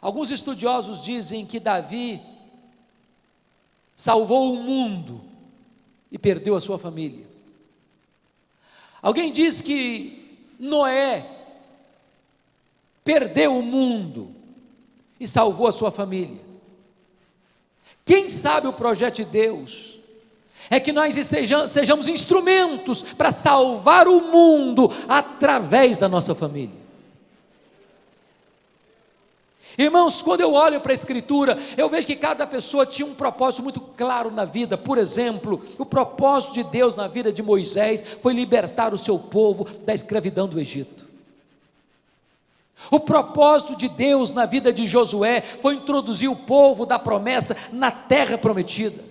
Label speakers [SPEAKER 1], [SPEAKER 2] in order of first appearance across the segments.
[SPEAKER 1] Alguns estudiosos dizem que Davi salvou o mundo e perdeu a sua família. Alguém diz que Noé perdeu o mundo e salvou a sua família. Quem sabe o projeto de Deus é que nós sejamos instrumentos para salvar o mundo através da nossa família. Irmãos, quando eu olho para a Escritura, eu vejo que cada pessoa tinha um propósito muito claro na vida. Por exemplo, o propósito de Deus na vida de Moisés foi libertar o seu povo da escravidão do Egito. O propósito de Deus na vida de Josué foi introduzir o povo da promessa na terra prometida.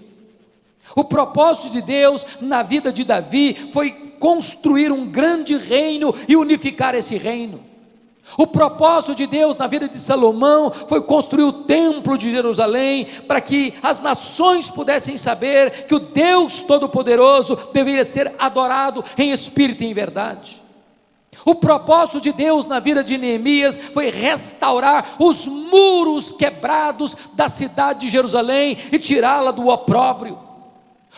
[SPEAKER 1] O propósito de Deus na vida de Davi foi construir um grande reino e unificar esse reino. O propósito de Deus na vida de Salomão foi construir o templo de Jerusalém, para que as nações pudessem saber que o Deus Todo-Poderoso deveria ser adorado em espírito e em verdade. O propósito de Deus na vida de Neemias foi restaurar os muros quebrados da cidade de Jerusalém e tirá-la do opróbrio.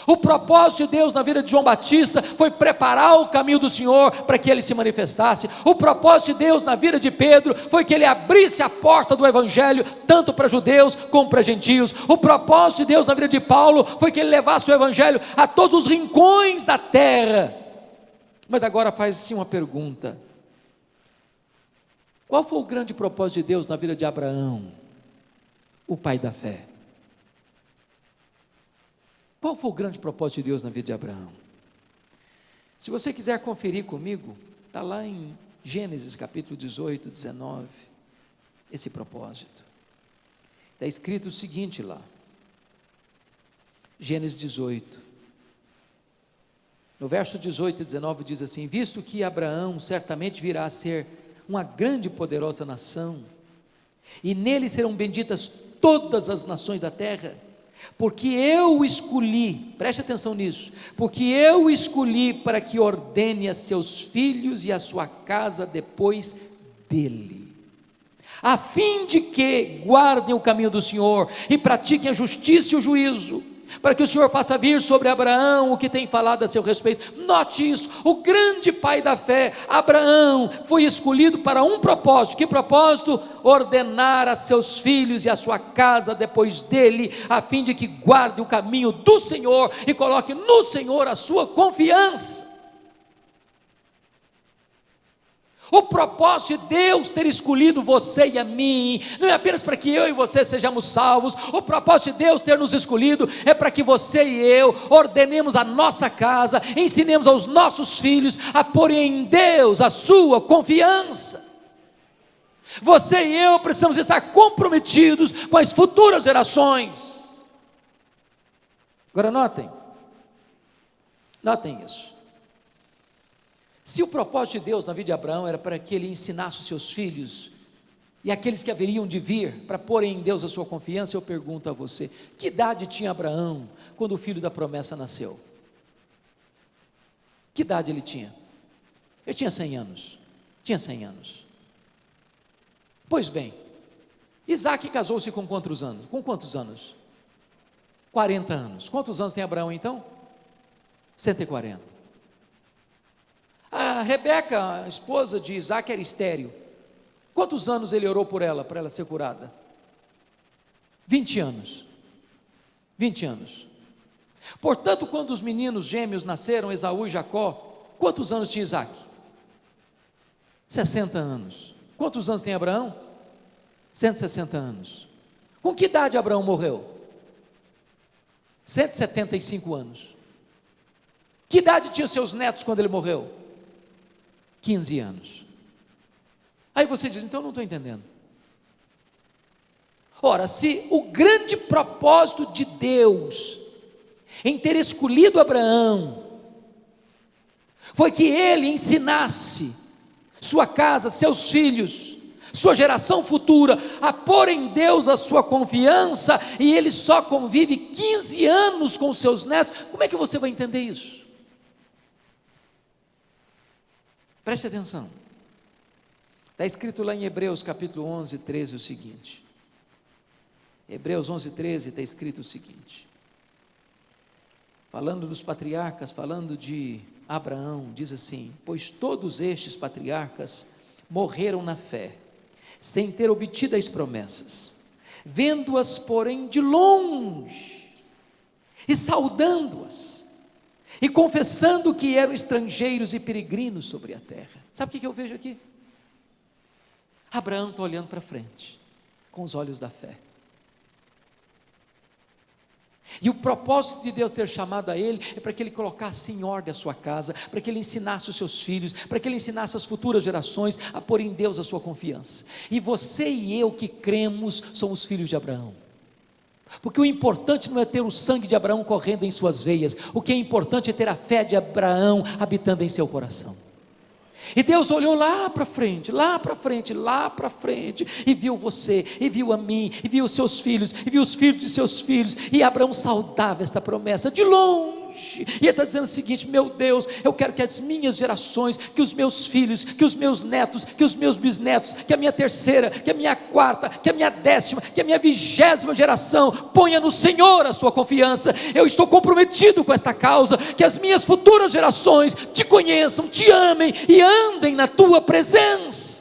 [SPEAKER 1] O propósito de Deus na vida de João Batista foi preparar o caminho do Senhor para que ele se manifestasse. O propósito de Deus na vida de Pedro foi que ele abrisse a porta do Evangelho, tanto para judeus como para gentios. O propósito de Deus na vida de Paulo foi que ele levasse o Evangelho a todos os rincões da terra. Mas agora faz-se uma pergunta: qual foi o grande propósito de Deus na vida de Abraão, o pai da fé? Qual foi o grande propósito de Deus na vida de Abraão? Se você quiser conferir comigo, está lá em Gênesis capítulo 18, 19, esse propósito. Está escrito o seguinte lá, Gênesis 18, no verso 18 e 19 diz assim: visto que Abraão certamente virá a ser uma grande e poderosa nação, e nele serão benditas todas as nações da terra, porque eu o escolhi, preste atenção nisso, porque eu o escolhi para que ordene a seus filhos e a sua casa depois dele, a fim de que guardem o caminho do Senhor e pratiquem a justiça e o juízo, para que o Senhor faça vir sobre Abraão o que tem falado a seu respeito. Note isso, o grande pai da fé, Abraão, foi escolhido para um propósito. Que propósito? Ordenar a seus filhos e a sua casa depois dele, a fim de que guarde o caminho do Senhor e coloque no Senhor a sua confiança. O propósito de Deus ter escolhido você e a mim, não é apenas para que eu e você sejamos salvos. O propósito de Deus ter nos escolhido é para que você e eu ordenemos a nossa casa, ensinemos aos nossos filhos a pôr em Deus a sua confiança. Você e eu precisamos estar comprometidos com as futuras gerações. Agora notem isso. Se o propósito de Deus na vida de Abraão era para que ele ensinasse os seus filhos e aqueles que haveriam de vir para pôr em Deus a sua confiança, eu pergunto a você: que idade tinha Abraão quando o filho da promessa nasceu? Que idade ele tinha? Ele tinha 100 anos. Tinha 100 anos. Pois bem, Isaac casou-se com quantos anos? Com quantos anos? 40 anos. Quantos anos tem Abraão então? 140. A Rebeca, a esposa de Isaac, era estéril. Quantos anos ele orou por ela, para ela ser curada? 20 anos. 20 anos. Portanto, quando os meninos gêmeos nasceram, Esaú e Jacó, quantos anos tinha Isaac? 60 anos. Quantos anos tem Abraão? 160 anos. Com que idade Abraão morreu? 175 anos. Que idade tinham seus netos quando ele morreu? 15 anos. Aí você diz: então eu não estou entendendo. Ora, se o grande propósito de Deus em ter escolhido Abraão foi que ele ensinasse sua casa, seus filhos, sua geração futura a pôr em Deus a sua confiança, e ele só convive 15 anos com os seus netos, como é que você vai entender isso? Preste atenção, está escrito lá em Hebreus capítulo 11, 13 o seguinte: Hebreus 11:13 está escrito o seguinte, falando dos patriarcas, falando de Abraão, diz assim: pois todos estes patriarcas morreram na fé, sem ter obtido as promessas, vendo-as, porém, de longe, e saudando-as, e confessando que eram estrangeiros e peregrinos sobre a terra. Sabe o que eu vejo aqui? Abraão está olhando para frente, com os olhos da fé. E o propósito de Deus ter chamado a ele é para que ele colocasse em ordem a sua casa, para que ele ensinasse os seus filhos, para que ele ensinasse as futuras gerações a pôr em Deus a sua confiança. E você e eu que cremos somos filhos de Abraão, porque o importante não é ter o sangue de Abraão correndo em suas veias, o que é importante é ter a fé de Abraão habitando em seu coração. E Deus olhou lá para frente, lá para frente, lá para frente, e viu você, e viu a mim, e viu os seus filhos, e viu os filhos de seus filhos, e Abraão saudava esta promessa de longe, e ele está dizendo o seguinte: meu Deus, eu quero que as minhas gerações, que os meus filhos, que os meus netos, que os meus bisnetos, que a minha terceira, que a minha quarta, que a minha 10ª, que a minha 20ª geração, ponha no Senhor a sua confiança. Eu estou comprometido com esta causa, que as minhas futuras gerações te conheçam, te amem e andem na tua presença.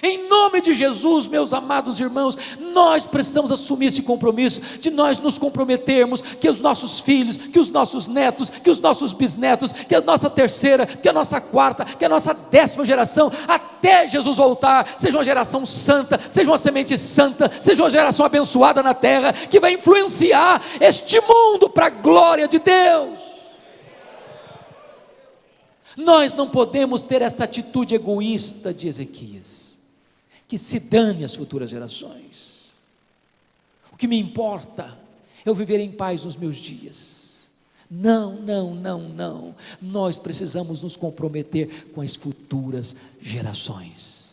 [SPEAKER 1] Em nome de Jesus, meus amados irmãos, nós precisamos assumir esse compromisso, de nós nos comprometermos, que os nossos filhos, que os nossos netos, que os nossos bisnetos, que a nossa terceira, que a nossa quarta, que a nossa 10ª geração, até Jesus voltar, seja uma geração santa, seja uma semente santa, seja uma geração abençoada na terra, que vai influenciar este mundo para a glória de Deus. Nós não podemos ter essa atitude egoísta de Ezequias, que se dane as futuras gerações. O que me importa é eu viver em paz nos meus dias. Não, não, não, não. Nós precisamos nos comprometer com as futuras gerações.